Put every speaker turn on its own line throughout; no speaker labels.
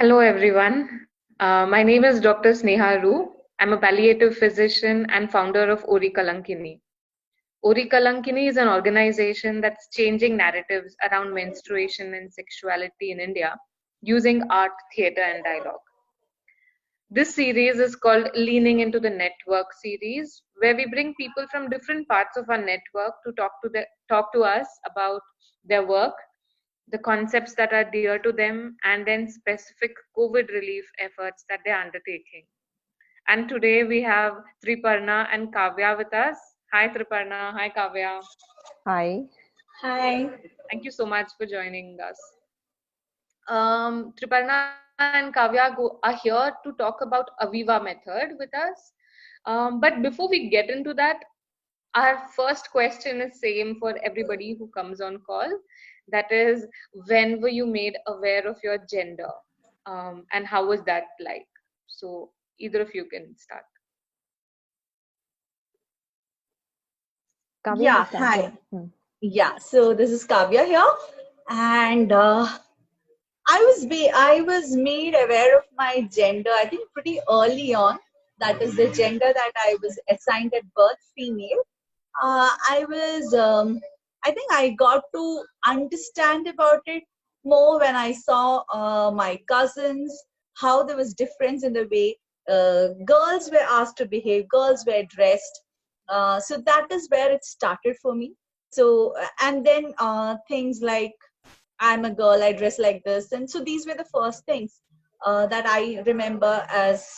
Hello, everyone. My name is Dr. Sneha Roo. I'm a palliative physician and founder of Ori Kalankini. Ori Kalankini is an organization that's changing narratives around menstruation and sexuality in India using art, theater, and dialogue. This series is called Leaning into the Network series, where we bring people from different parts of our network to talk to us about their work, the concepts that are dear to them, and then specific COVID relief efforts that they're undertaking. And today we have Triparna and Kavya with us. Hi Triparna, hi Kavya.
Hi.
Hi.
Thank you so much for joining us. Triparna and Kavya are here to talk about Aviva method with us. But before we get into that, our first question is same for everybody who comes on call. That is, when were you made aware of your gender, and how was that like? So either of you can start.
Kavya
Yeah,
has started.
hi. Yeah, so this is Kavya here, and I was made aware of my gender. I think pretty early on. That is the gender that I was assigned at birth, female. I think I got to understand about it more when I saw my cousins, how there was difference in the way girls were asked to behave, girls were dressed. So that is where it started for me. So, and then things like I'm a girl, I dress like this. And so these were the first things that I remember as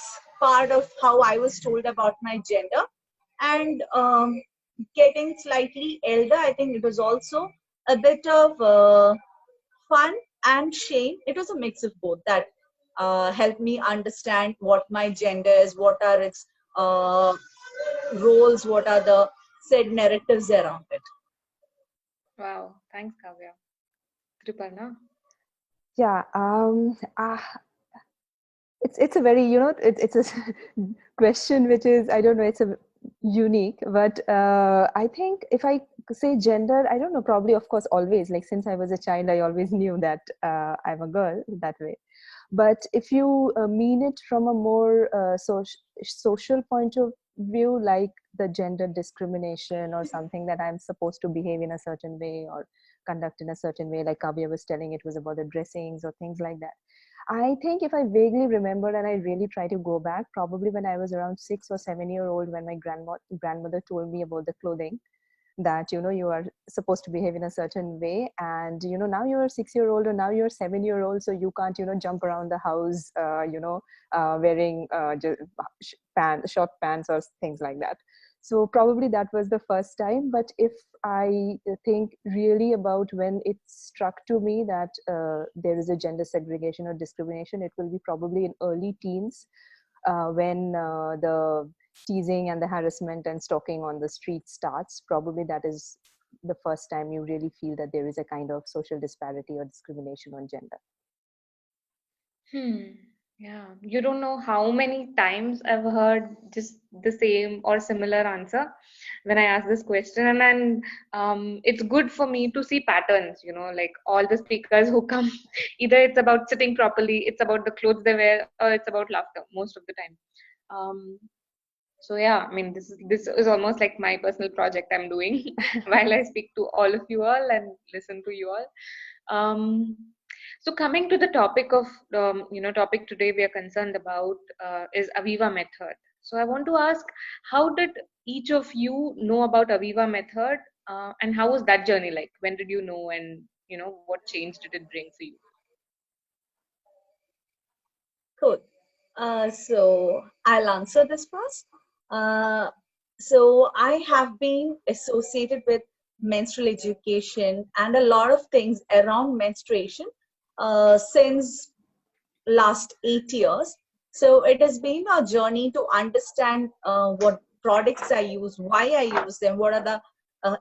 part of how I was told about my gender. And getting slightly elder, I think it was also a bit of fun and shame. It was a mix of both that helped me understand what my gender is, what are its roles, what are the said narratives around it.
Wow, thanks Kavya. Triparna.
Yeah. It's a very it's a question which is, I don't know, it's a unique, but I think if I say gender, I don't know, probably, of course, always, like, since I was a child, I always knew that I'm a girl that way. But if you mean it from a more social point of view, like the gender discrimination or something, that I'm supposed to behave in a certain way or conduct in a certain way, like Kavya was telling, it was about the dressings or things like that. I think if I vaguely remember and I really try to go back, probably when I was around 6 or 7 year old, when my grandmother told me about the clothing, that you are supposed to behave in a certain way, and now you're a 6 year old or now you're a 7 year old, so you can't jump around the house wearing short pants or things like that. So probably that was the first time. But if I think really about when it struck to me that there is a gender segregation or discrimination, it will be probably in early teens, when the teasing and the harassment and stalking on the street starts. Probably that is the first time you really feel that there is a kind of social disparity or discrimination on gender.
Hmm. Yeah, you don't know how many times I've heard just the same or similar answer when I ask this question, and then it's good for me to see patterns. Like all the speakers who come, either it's about sitting properly, it's about the clothes they wear, or it's about laughter most of the time. Um, so yeah, I mean, this is almost like my personal project I'm doing while I speak to all of you all and listen to you all. So coming to the topic of topic today we are concerned about is Aviva method. So I want to ask, how did each of you know about Aviva method, and how was that journey like? When did you know, and what change did it bring for you?
Cool. So I'll answer this first. Uh, so I have been associated with menstrual education and a lot of things around menstruation since last 8 years. So it has been a journey to understand what products I use, why I use them, what are the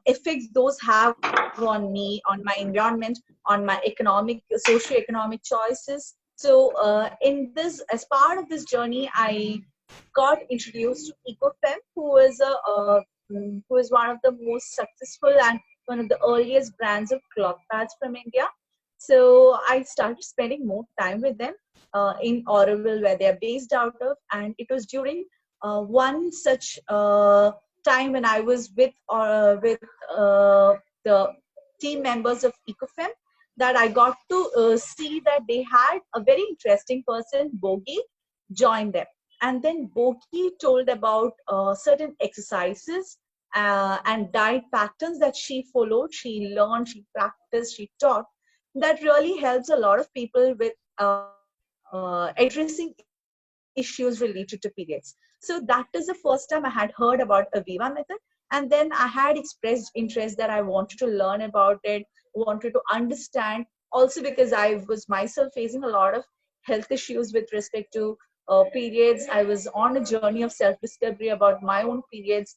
effects those have on me, on my environment, on my socio-economic choices. So in this, as part of this journey, I got introduced to EcoFem, who is one of the most successful and one of the earliest brands of cloth pads from India. So I started spending more time with them in Auroville, where they are based out of. And it was during one such time when I was with the team members of Ecofem, that I got to see that they had a very interesting person, Bogi, join them. And then Bogi told about certain exercises and diet patterns that she followed, she learned, she practiced, she taught, that really helps a lot of people with addressing issues related to periods. So that is the first time I had heard about Aviva method. And then I had expressed interest that I wanted to learn about it, wanted to understand. Also because I was myself facing a lot of health issues with respect to periods. I was on a journey of self-discovery about my own periods,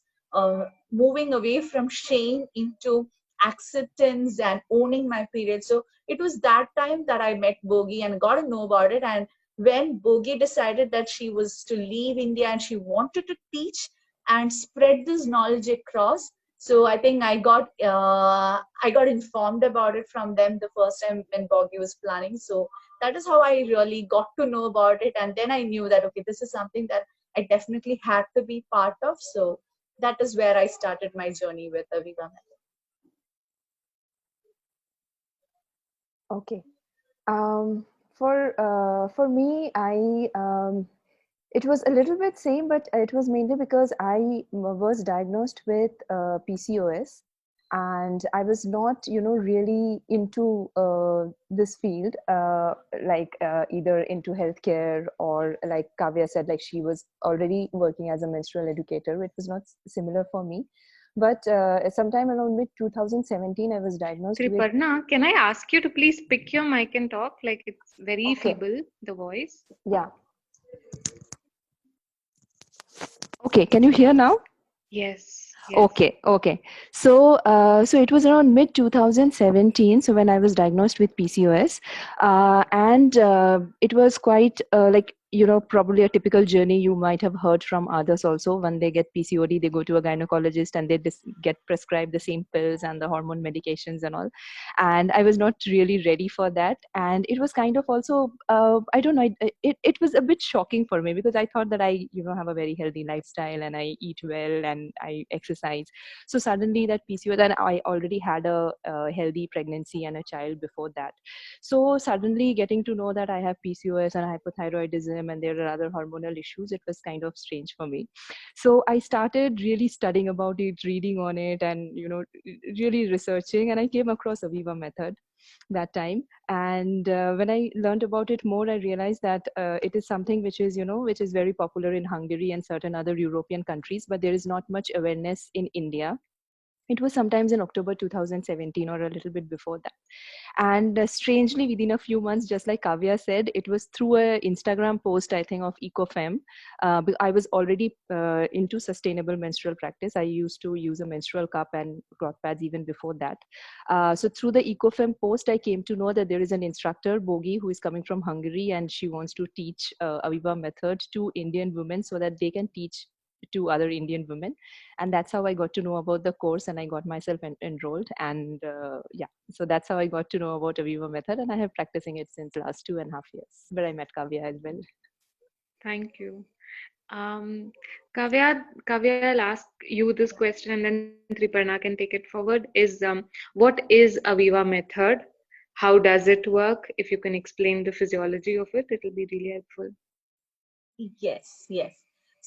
moving away from shame into acceptance and owning my period. So it was that time that I met Bogi and got to know about it. And when Bogi decided that she was to leave India and she wanted to teach and spread this knowledge across, so I think I got informed about it from them the first time when Bogi was planning. So that is how I really got to know about it, and then I knew that okay, this is something that I definitely had to be part of. So that is where I started my journey with Aviva.
Okay. Um, for me, it was a little bit same, but it was mainly because I was diagnosed with PCOS, and I was not, really into this field, like either into healthcare, or like Kavya said, like she was already working as a menstrual educator. It was not similar for me. But sometime around mid 2017, I was diagnosed with.
Triparna, can I ask you to please pick your mic and talk? Like it's very
Okay.
feeble, the voice.
Yeah. Okay, can you hear now?
Yes.
Okay. So it was around mid 2017. So when I was diagnosed with PCOS, and it was quite probably a typical journey you might have heard from others also. When they get PCOD, they go to a gynecologist and they get prescribed the same pills and the hormone medications and all. And I was not really ready for that. And it was kind of also, I don't know, it was a bit shocking for me, because I thought that I, have a very healthy lifestyle and I eat well and I exercise. So suddenly that PCOS, and I already had a healthy pregnancy and a child before that. So suddenly getting to know that I have PCOS and hypothyroidism and there are other hormonal issues, it was kind of strange for me. So I started really studying about it, reading on it, and really researching, and I came across Aviva method that time. And when I learned about it more, I realized that it is something which is which is very popular in Hungary and certain other European countries, but there is not much awareness in India. It was sometimes in October 2017 or a little bit before that. And strangely, within a few months, just like Kavya said, it was through a Instagram post, I think, of Ecofem. I was already into sustainable menstrual practice. I used to use a menstrual cup and cloth pads even before that. So through the Ecofem post, I came to know that there is an instructor, Bogi, who is coming from Hungary, and she wants to teach Aviva method to Indian women so that they can teach to other Indian women. And that's how I got to know about the course, and I got myself enrolled. And so that's how I got to know about Aviva method, and I have practicing it since last 2.5 years, where I met Kavya as well.
Thank you. Kavya, I'll ask you this question and then Triparna can take it forward. What is Aviva method? How does it work? If you can explain the physiology of it, it will be really helpful.
Yes.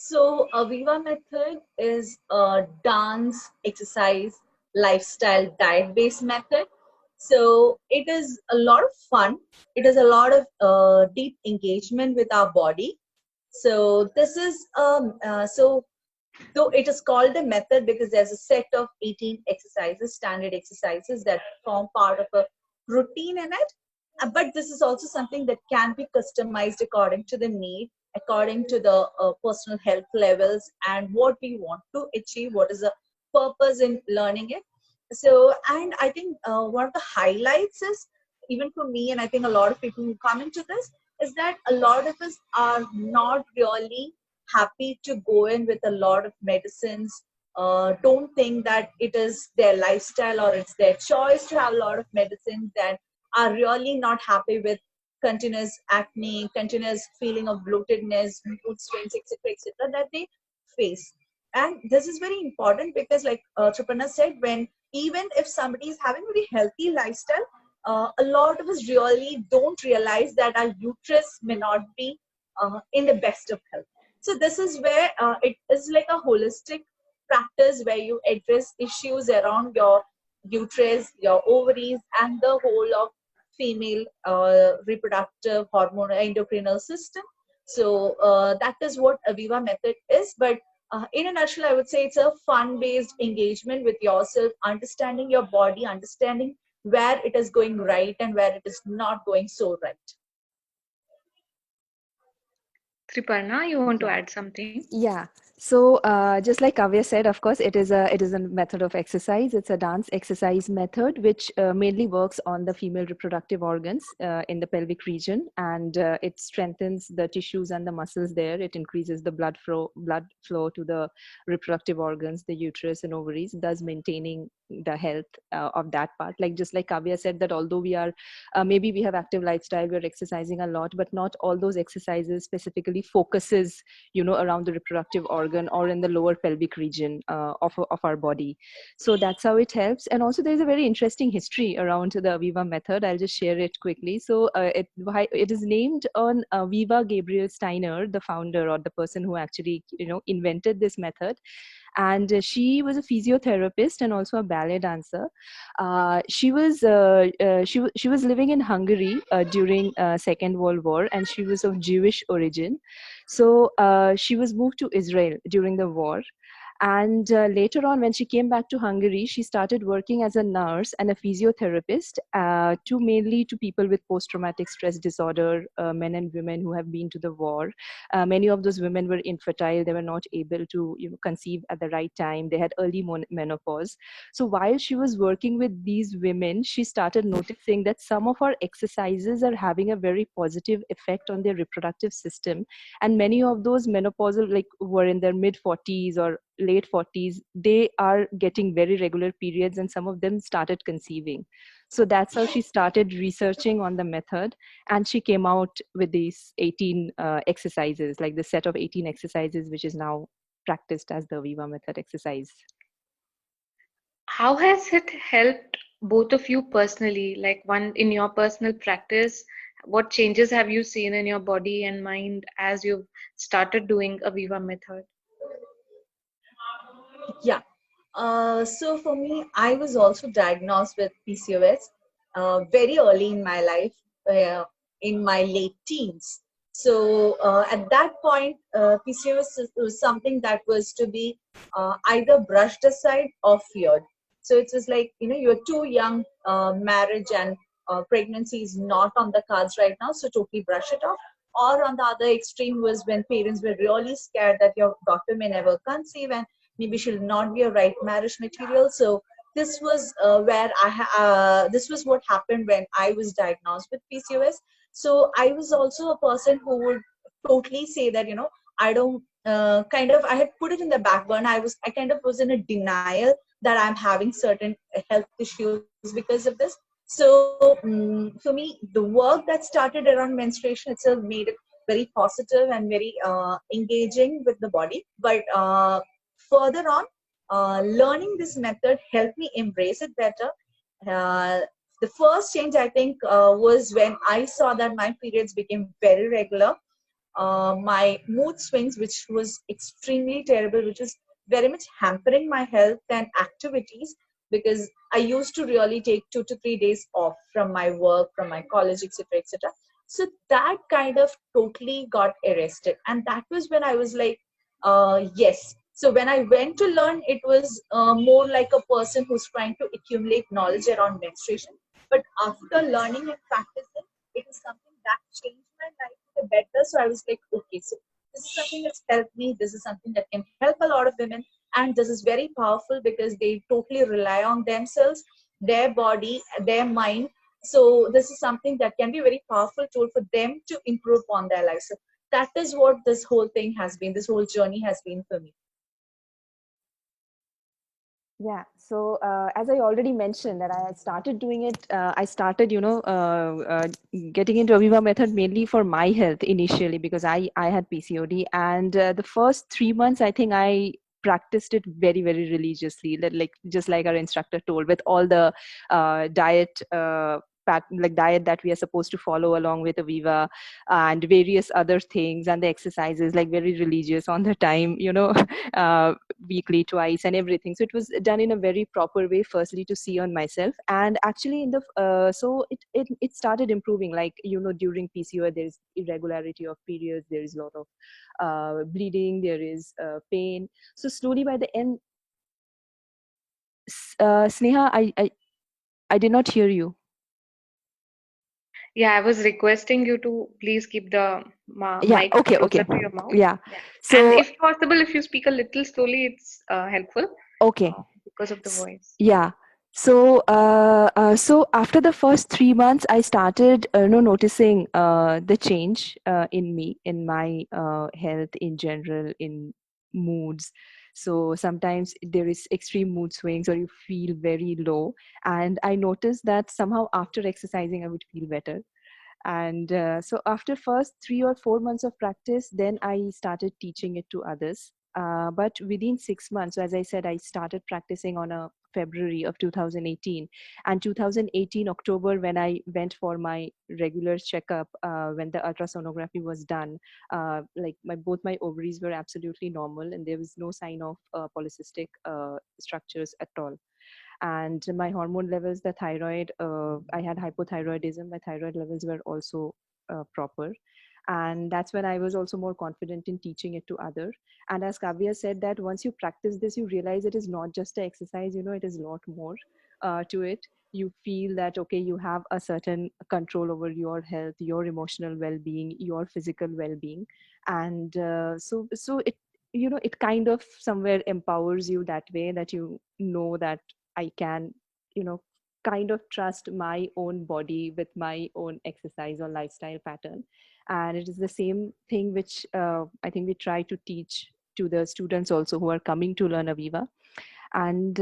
So Aviva method is a dance, exercise, lifestyle, diet-based method. So it is a lot of fun. It is a lot of deep engagement with our body. So this is so though it is called a method because there's a set of 18 exercises, standard exercises that form part of a routine in it. But this is also something that can be customized according to the need, according to the personal health levels and what we want to achieve, what is the purpose in learning it. So, and I think one of the highlights is, even for me, and I think a lot of people who come into this, is that a lot of us are not really happy to go in with a lot of medicines. Don't think that it is their lifestyle or it's their choice to have a lot of medicines and are really not happy with continuous acne, continuous feeling of bloatedness, mood swings, etc., that they face. And this is very important because, like Tripana said, when even if somebody is having a very healthy lifestyle, a lot of us really don't realize that our uterus may not be in the best of health. So this is where it is like a holistic practice where you address issues around your uterus, your ovaries, and the whole of female reproductive hormone endocrinal system. So that is what Aviva method is. But in a nutshell, I would say it's a fun-based engagement with yourself, understanding your body, understanding where it is going right and where it is not going so right.
Triparna, you want to add something?
Yeah. So just like Kavya said, of course, it is a method of exercise. It's a dance exercise method which mainly works on the female reproductive organs in the pelvic region, and it strengthens the tissues and the muscles there. It increases the blood flow to the reproductive organs, the uterus and ovaries, thus maintaining the health of that part. Like just like Kavya said, that although we are maybe we have active lifestyle, we're exercising a lot, but not all those exercises specifically focuses around the reproductive organ or in the lower pelvic region of our body. So that's how it helps. And also there's a very interesting history around the Aviva method. I'll just share it quickly. So it is named on Aviva Gabriel Steiner, the founder or the person who actually invented this method. And she was a physiotherapist and also a ballet dancer. She was living in Hungary during Second World War, and she was of Jewish origin. So she was moved to Israel during the war. And later on, when she came back to Hungary, she started working as a nurse and a physiotherapist mainly to people with post-traumatic stress disorder, men and women who have been to the war. Many of those women were infertile; they were not able to conceive at the right time. They had early menopause. So while she was working with these women, she started noticing that some of our exercises are having a very positive effect on their reproductive system, and many of those menopausal were in their mid 40s or late 40s. They are getting very regular periods, and some of them started conceiving. So that's how she started researching on the method, and she came out with these 18 exercises, like the set of 18 exercises which is now practiced as the Aviva method exercise.
How has it helped both of you personally, like one in your personal practice? What changes have you seen in your body and mind as you've started doing Aviva method?
Yeah. So for me, I was also diagnosed with PCOS very early in my life, in my late teens. So at that point, PCOS was something that was to be either brushed aside or feared. So it was like, you're too young, marriage and pregnancy is not on the cards right now, so totally brush it off. Or on the other extreme was when parents were really scared that your daughter may never conceive and maybe she'll not be a right marriage material. So this was this was what happened when I was diagnosed with PCOS. So I was also a person who would totally say that I don't I had put it in the back burner. I kind of was in a denial that I'm having certain health issues because of this. So for me, the work that started around menstruation itself made it very positive and very engaging with the body. But further on, learning this method helped me embrace it better. Uh, the first change I think was when I saw that my periods became very regular. My mood swings, which was extremely terrible, which was very much hampering my health and activities, because I used to really take 2 to 3 days off from my work, from my college, etc., etc. So that kind of totally got arrested, and that was when I was like, yes. So when I went to learn, it was more like a person who's trying to accumulate knowledge around menstruation. But after learning and practicing, it is something that changed my life for the better. So I was like, okay, so this is something that's helped me. This is something that can help a lot of women. And this is very powerful because they totally rely on themselves, their body, their mind. So this is something that can be a very powerful tool for them to improve on their life. So that is what this whole thing has been. This whole journey has been for me.
Yeah. So as I already mentioned that I started doing it, I started, getting into Aviva method mainly for my health initially because I had PCOD, and the first 3 months I think I practiced it very very religiously, like just like our instructor told, with all the diet. Like diet that we are supposed to follow along with Aviva, and various other things, and the exercises, like very religious on the time, uh, weekly twice and everything. So it was done in a very proper way, firstly to see on myself, and actually in the so it started improving. Like, during PCOS there is irregularity of periods, there is a lot of bleeding, there is pain. So slowly by the end, Sneha, I did not hear you.
Yeah, I was requesting you to please keep the
Yeah,
mic
okay,
closer
okay.
to your mouth.
Yeah.
Yeah. And
So
if possible, if you speak a little slowly, it's helpful
okay.
because of the voice.
Yeah. So after the first 3 months, I started, noticing the change in me, in my health in general, in moods. So sometimes there is extreme mood swings, or you feel very low, and I noticed that somehow after exercising, I would feel better. And so after first 3 or 4 months of practice, then I started teaching it to others. But within 6 months, so as I said, I started practicing on a February of 2018, and 2018 October, when I went for my regular checkup, when the ultrasonography was done, like both my ovaries were absolutely normal, and there was no sign of polycystic structures at all. And my hormone levels, the thyroid, I had hypothyroidism, my thyroid levels were also proper. And that's when I was also more confident in teaching it to others. And as Kavya said, that once you practice this, you realize it is not just an exercise, it is a lot more to it. You feel that, okay, you have a certain control over your health, your emotional well-being, your physical well-being. And so it kind of somewhere empowers you that way, that that I can, kind of trust my own body with my own exercise or lifestyle pattern. And it is the same thing which I think we try to teach to the students also who are coming to learn Aviva. And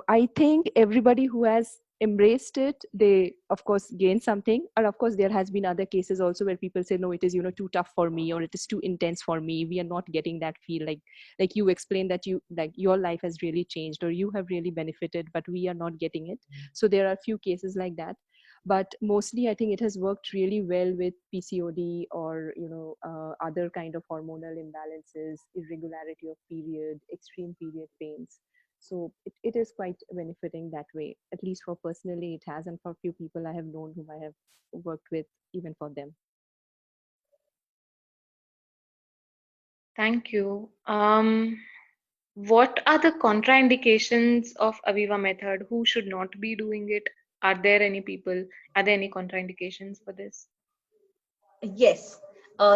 I think everybody who has embraced it, they of course gain something. And of course there has been other cases also where people say, no, it is too tough for me, or it is too intense for me, we are not getting that feel, like you explained that you like your life has really changed, or you have really benefited, but we are not getting it. So there are a few cases like that, but mostly I think it has worked really well with PCOD, or other kind of hormonal imbalances, irregularity of period, extreme period pains. So it is quite benefiting that way. At least for personally it has, and for few people I have known whom I have worked with, even for them.
Thank you. What are the contraindications of Aviva method? Who should not be doing it? Are there any people? Are there any contraindications for this?
Yes.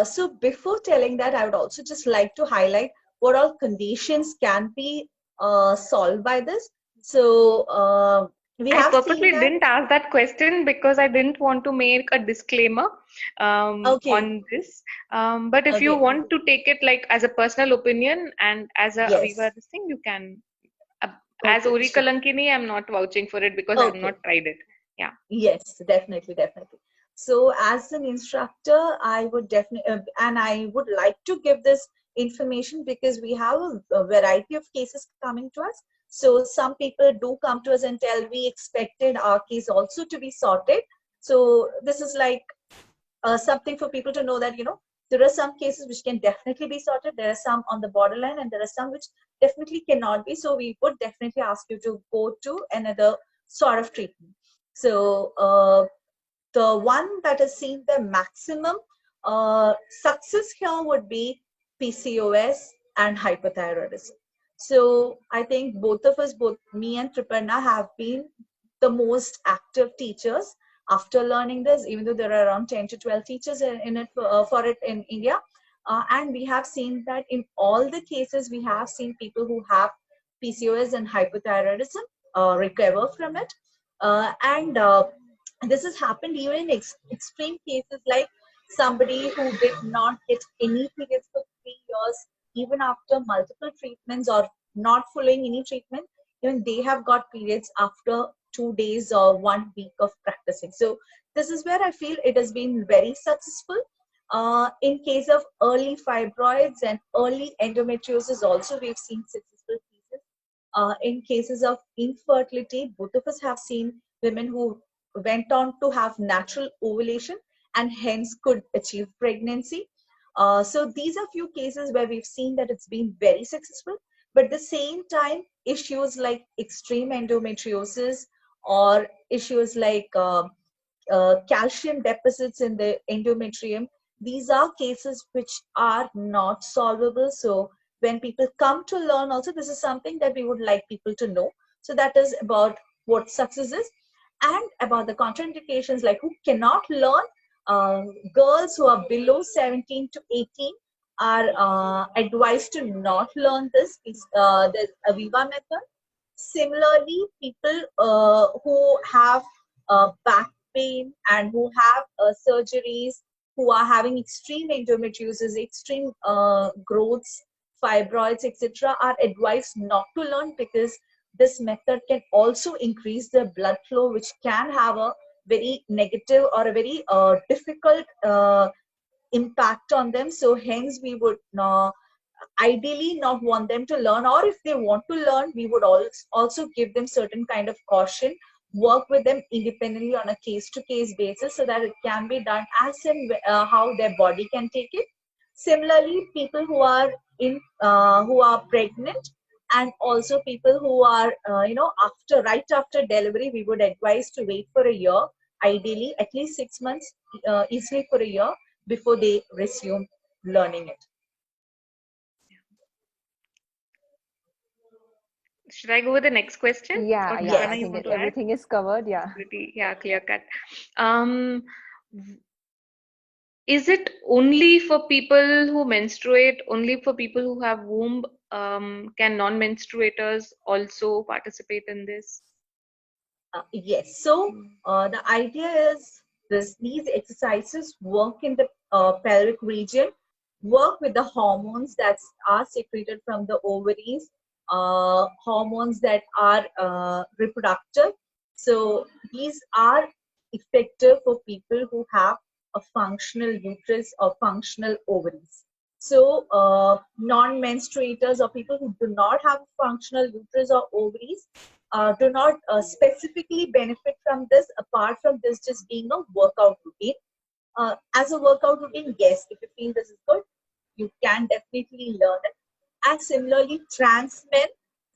So before telling that, I would also just like to highlight what all conditions can be solved by this. So we
I
have seen
purposely
that.
didn't ask that question because I didn't want to make a disclaimer
Okay.
on this. But if you
Okay.
want to take it like as a personal opinion and as a Aviva
Yes.
this thing, you can. Uh, as
Okay.
Ori
Sure.
Kalankini, I'm not vouching for it because I have
Okay.
not tried it. Yeah.
Yes, definitely, definitely. So, as an instructor, I would definitely, and I would like to give this information because we have a variety of cases coming to us. So, some people do come to us and tell we expected our case also to be sorted. So, this is like something for people to know that, there are some cases which can definitely be sorted. There are some on the borderline, and there are some which definitely cannot be. So, we would definitely ask you to go to another sort of treatment. So the one that has seen the maximum success here would be PCOS and hypothyroidism. So I think both of us, both me and Triparna, have been the most active teachers after learning this, even though there are around 10 to 12 teachers in it for it in India. And we have seen that in all the cases, we have seen people who have PCOS and hypothyroidism recover from it. And this has happened even in extreme cases, like somebody who did not get any periods for 3 years, even after multiple treatments or not following any treatment. even they have got periods after 2 days or 1 week of practicing. So this is where I feel it has been very successful. In case of early fibroids and early endometriosis, also we've seen successful cases. In cases of infertility, both of us have seen women who went on to have natural ovulation and hence could achieve pregnancy. So these are few cases where we've seen that it's been very successful. But at the same time, issues like extreme endometriosis or issues like calcium deficits in the endometrium, these are cases which are not solvable. So when people come to learn also, this is something that we would like people to know. So that is about what success is and about the contraindications, like who cannot learn. Girls who are below 17 to 18 are advised to not learn this. The Aviva method. Similarly, people who have back pain and who have surgeries, who are having extreme endometriosis, extreme growths, fibroids, etc., are advised not to learn, because this method can also increase the blood flow, which can have a very negative or a very difficult impact on them. So hence we would ideally not want them to learn, or if they want to learn, we would also give them certain kind of caution, work with them independently on a case-to-case basis, so that it can be done as in how their body can take it. Similarly, people who are who are pregnant, and also people who are right after delivery, we would advise to wait for a year, ideally at least 6 months, easily for a year, before they resume learning it.
Should I go with the next question?
Yeah,
Or
yeah.
Yes.
I
you
think
want to add?
everything is covered. Yeah.
Pretty, yeah, clear cut. Is it only for people who menstruate, only for people who have womb? Can non-menstruators also participate in this?
Yes. So the idea is these exercises work in the pelvic region, work with the hormones that are secreted from the ovaries, hormones that are reproductive. So these are effective for people who have a functional uterus or functional ovaries. So non-menstruators or people who do not have a functional uterus or ovaries do not specifically benefit from this, apart from this just being a workout routine. As a workout routine, yes, if you feel this is good, you can definitely learn it. And similarly, trans men,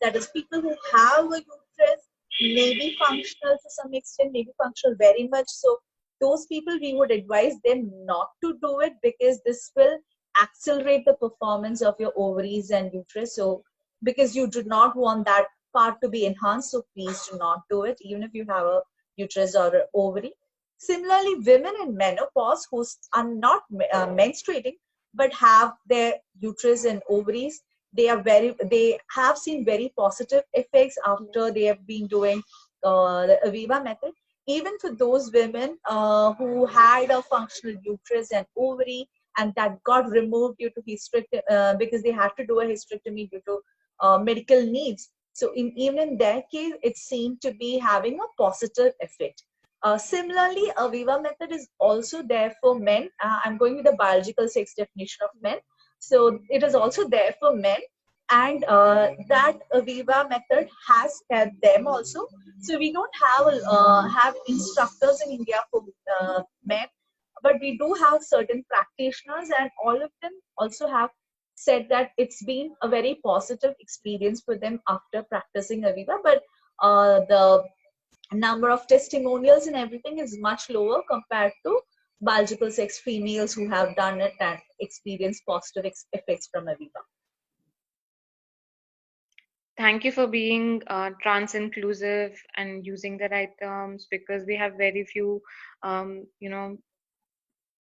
that is people who have a uterus, may be functional to some extent, maybe functional very much. So those people, we would advise them not to do it, because this will accelerate the performance of your ovaries and uterus. So because you do not want that part to be enhanced, so please do not do it, even if you have a uterus or an ovary. Similarly, women in menopause who are not menstruating but have their uterus and ovaries, they have seen very positive effects after they have been doing the Aviva method. Even for those women who had a functional uterus and ovary, and that got removed due to because they had to do a hysterectomy due to medical needs. So even in their case, it seemed to be having a positive effect. Similarly, Aviva method is also there for men. I'm going with the biological sex definition of men. So it is also there for men, and that Aviva method has helped them also. So we don't have instructors in India for men, but we do have certain practitioners, and all of them also have said that it's been a very positive experience for them after practicing Aviva. But the number of testimonials and everything is much lower compared to biological sex females who have done it and experienced positive effects from Aviva.
Thank you for being trans inclusive and using the right terms, because we have very few,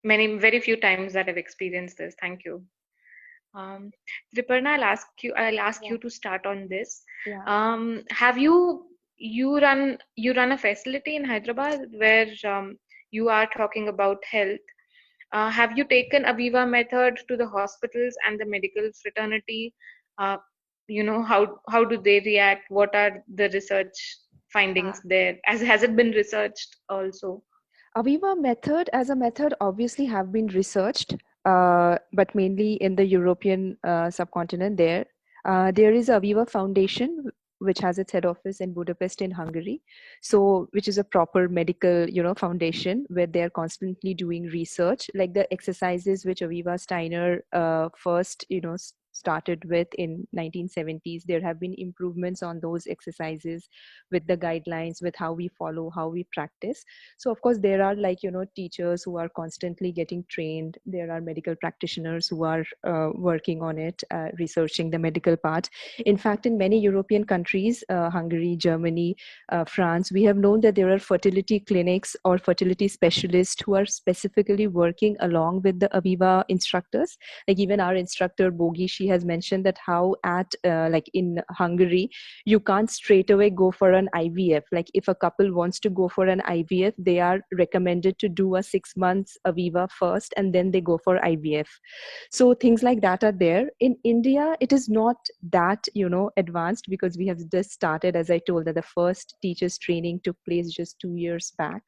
very few times that I've experienced this. Thank you. Riparna, I'll ask you to start on this.
Yeah.
Have you run a facility in Hyderabad where you are talking about health? Have you taken Aviva method to the hospitals and the medical fraternity? how do they react? What are the research findings there? Has it been researched also?
Aviva method as a method obviously have been researched, but mainly in the European subcontinent. There is Aviva Foundation, which has its head office in Budapest in Hungary. So, which is a proper medical, foundation where they are constantly doing research, like the exercises which Aviva Steiner first, started with in 1970s. There have been improvements on those exercises with the guidelines, with how we follow, how we practice. So of course there are, like, teachers who are constantly getting trained. There are medical practitioners who are working on it, researching the medical part. In fact, in many European countries, Hungary, Germany, France, we have known that there are fertility clinics or fertility specialists who are specifically working along with the Aviva instructors. Like even our instructor Bogi, she has mentioned that how at like in Hungary, you can't straight away go for an IVF. Like if a couple wants to go for an IVF, they are recommended to do a 6 months Aviva first, and then they go for IVF. So things like that are there. In India, it is not that, advanced, because we have just started, as I told, that the first teachers training took place just 2 years back.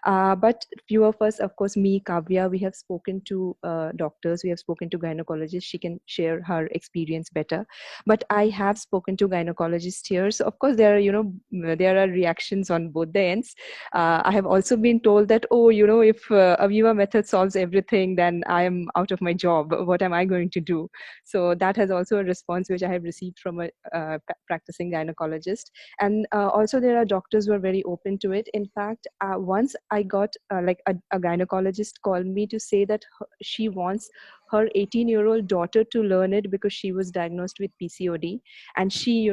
But few of us, of course, me, Kavya, we have spoken to doctors, we have spoken to gynecologists. She can share her experience better. But I have spoken to gynecologists here. So of course, there are, there are reactions on both the ends. I have also been told that, oh, if Aviva method solves everything, then I am out of my job. What am I going to do? So that has also a response which I have received from a practicing gynecologist. And also there are doctors who are very open to it. In fact, once I got like a gynecologist called me to say that she wants her 18-year-old daughter to learn it because she was diagnosed with PCOD. And she,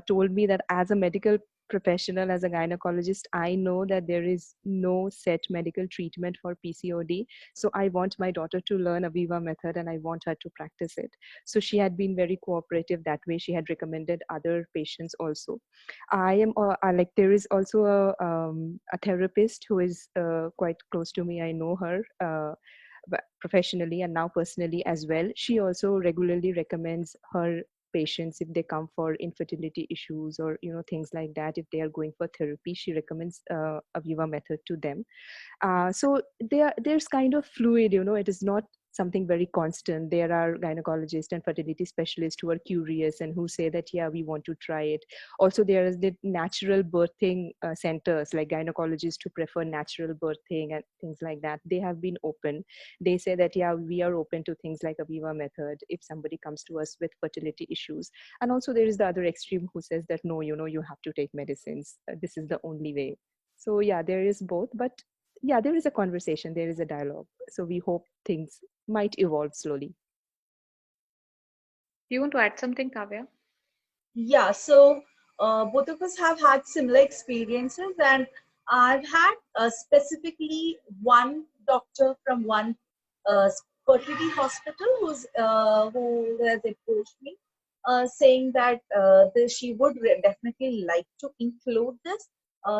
told me that as a medical professional, as a gynecologist, I know that there is no set medical treatment for PCOD. So I want my daughter to learn Aviva method and I want her to practice it. So she had been very cooperative that way. She had recommended other patients also. I am like, there is also a therapist who is quite close to me. I know her professionally and now personally as well. She also regularly recommends her patients, if they come for infertility issues or things like that, if they are going for therapy, she recommends Aviva method to them. So there's kind of fluid, it is not something very constant. There are gynecologists and fertility specialists who are curious and who say that, yeah, we want to try it. Also, there is the natural birthing centers, like gynecologists who prefer natural birthing and things like that. They have been open. They say that, yeah, we are open to things like Aviva method if somebody comes to us with fertility issues. And also there is the other extreme who says that, no, you have to take medicines. This is the only way. So yeah, there is both. But yeah, there is a conversation, there is a dialogue. So we hope things might evolve slowly.
Do you want to add something, Kavya?
Yeah, so both of us have had similar experiences, and I've had specifically one doctor from one fertility hospital who has approached me, saying that she would definitely like to include this,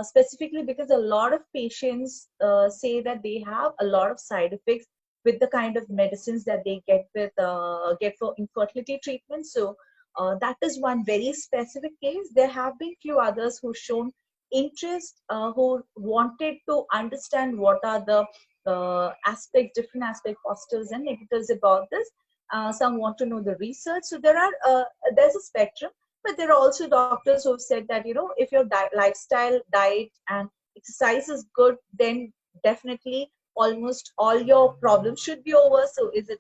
specifically because a lot of patients say that they have a lot of side effects with the kind of medicines that they get for infertility treatment. So that is one very specific case. There have been few others who shown interest, who wanted to understand what are the different aspects, positives and negatives about this. Some want to know the research. So there's a spectrum, but there are also doctors who have said that, if your lifestyle, diet, and exercise is good, then definitely almost all your problems should be over. So if it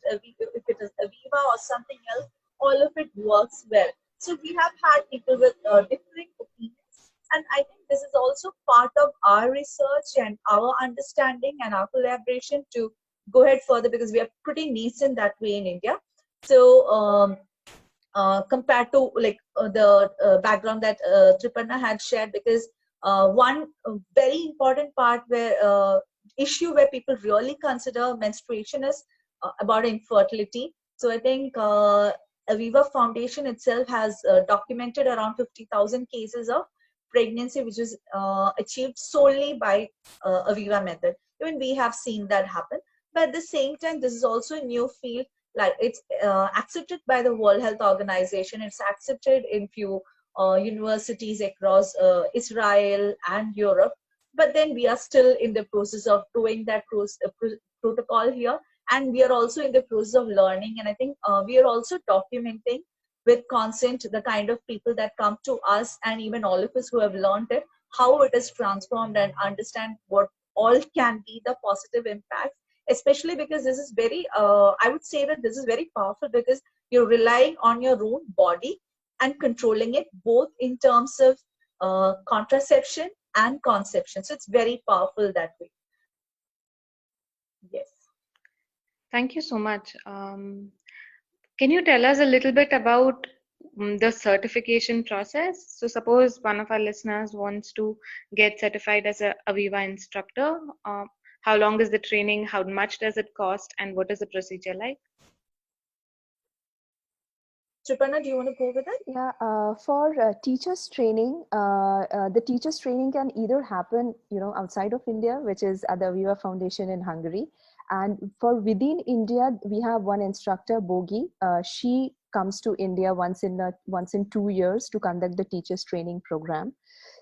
is Aviva or something else, all of it works well. So we have had people with differing opinions, and I think this is also part of our research and our understanding and our collaboration to go ahead further, because we are pretty nascent that way in India. So compared to the background that Triparna had shared, because one very important part where issue where people really consider menstruation is about infertility. So I think Aviva Foundation itself has documented around 50,000 cases of pregnancy, which is achieved solely by Aviva method. Even we have seen that happen. But at the same time, this is also a new field. Like it's accepted by the World Health Organization. It's accepted in few universities across Israel and Europe. But then we are still in the process of doing that protocol here, and we are also in the process of learning. And I think we are also documenting with consent the kind of people that come to us, and even all of us who have learned it, how it is transformed, and understand what all can be the positive impact. Especially because this is very I would say that this is very powerful, because you're relying on your own body and controlling it, both in terms of contraception and conception. So it's very powerful that way. Yes.
Thank you so much. Can you tell us a little bit about the certification process? So suppose one of our listeners wants to get certified as a Aviva instructor. How long is the training? How much does it cost? And what is the procedure like?
Suparna, do you want to go with it?
Yeah, for teachers training, the teachers training can either happen, outside of India, which is at the Aviva Foundation in Hungary. And for within India, we have one instructor, Bogi. She comes to India once in 2 years to conduct the teachers training program.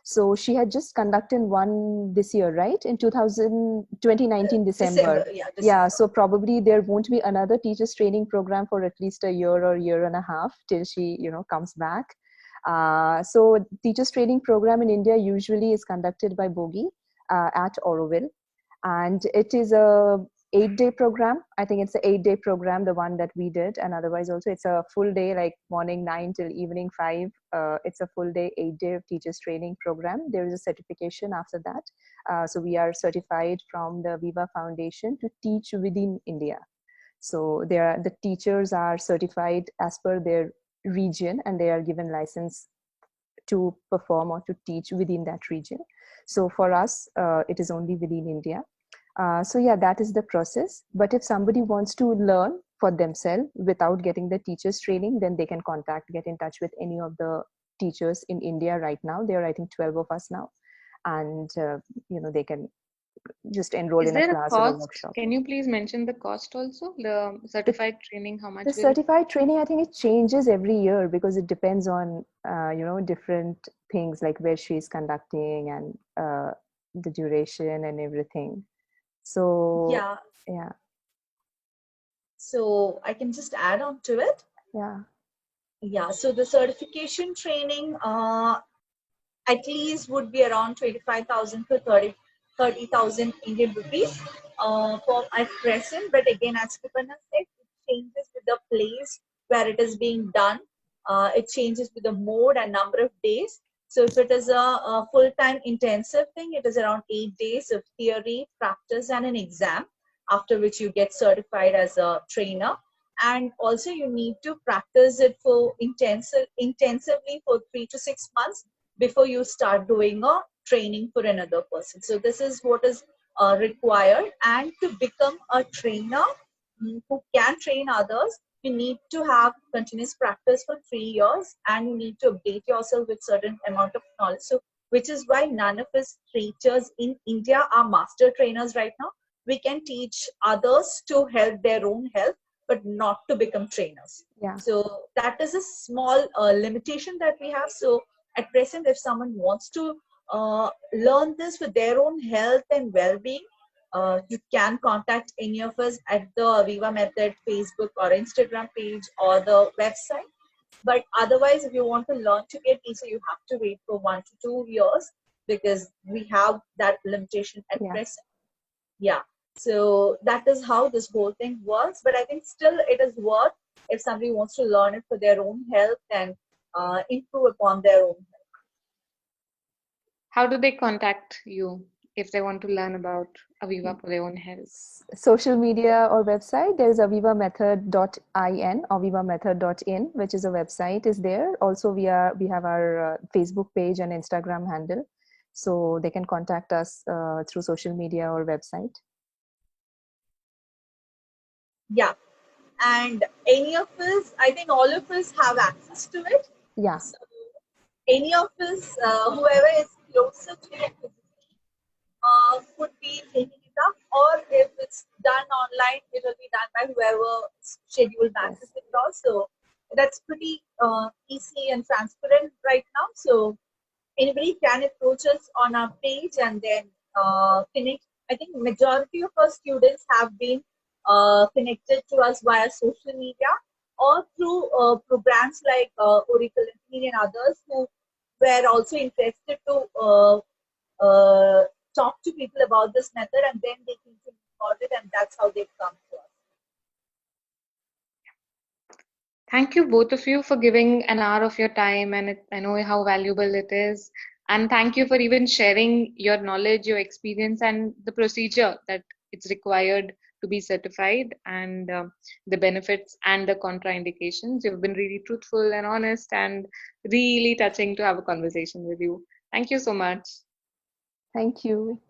So she had just conducted one this year, right? In 2019 December.
December.
Yeah, so probably there won't be another teachers training program for at least a year or year and a half till she, comes back. So teachers training program in India usually is conducted by Bogi at Auroville, and it is a 8-day program. I think it's an 8-day program, the one that we did, and otherwise also it's a full day, like morning 9 till evening 5. It's a full day 8-day teachers training program. There is a certification after that. So we are certified from the Aviva Foundation to teach within India. So the teachers are certified as per their region, and they are given license to perform or to teach within that region. So for us, it is only within India. So yeah, that is the process. But if somebody wants to learn for themselves without getting the teachers training, then they can get in touch with any of the teachers in India right now. There are, I think, 12 of us now. And, they can just enroll in a class or a workshop.
Can you please mention the cost also? The certified training, how much?
The certified training, I think it changes every year because it depends on, different things like where she's conducting and the duration and everything. So yeah.
So I can just add on to it. Yeah. So the certification training at least would be around 25,000 to 30,000 Indian rupees for at present. But again, as Suparna said, it changes with the place where it is being done. It changes with the mode and number of days. So if it is a full-time intensive thing, it is around 8 days of theory, practice, and an exam, after which you get certified as a trainer. And also you need to practice it for intensively for 3 to 6 months before you start doing a training for another person. So this is what is required. And to become a trainer who can train others, you need to have continuous practice for 3 years, and you need to update yourself with certain amount of knowledge. So which is why none of us teachers in India are master trainers right now. We can teach others to help their own health, but not to become trainers.
Yeah.
So that is a small limitation that we have. So at present, if someone wants to learn this for their own health and well-being, you can contact any of us at the Aviva Method Facebook or Instagram page or the website. But otherwise, if you want to learn to get visa, you have to wait for 1 to 2 years, because we have that limitation at present. Yeah. So that is how this whole thing works. But I think still it is worth if somebody wants to learn it for their own health and improve upon their own health.
How do they contact you if they want to learn about Aviva for their own health?
Social media or website, there is avivamethod.in, avivamethod.in, which is a website is there. Also, we have our Facebook page and Instagram handle. So they can contact us through social media or website.
Yeah. And any of us, I think all of us have access to it.
Yeah.
So any of us, whoever is closer to it, would be taking it up, or if it's done online, it will be done by whoever scheduled matches it also. That's pretty easy and transparent right now. So anybody can approach us on our page and then connect. I think majority of our students have been connected to us via social media or through programs like Oracle and others who were also interested to talk to people about this method, and then they think about it, and that's how they come to us.
Thank you both of you for giving an hour of your time, and I know how valuable it is. And thank you for even sharing your knowledge, your experience, and the procedure that it's required to be certified, and the benefits and the contraindications. You've been really truthful and honest, and really touching to have a conversation with you. Thank you so much.
Thank you.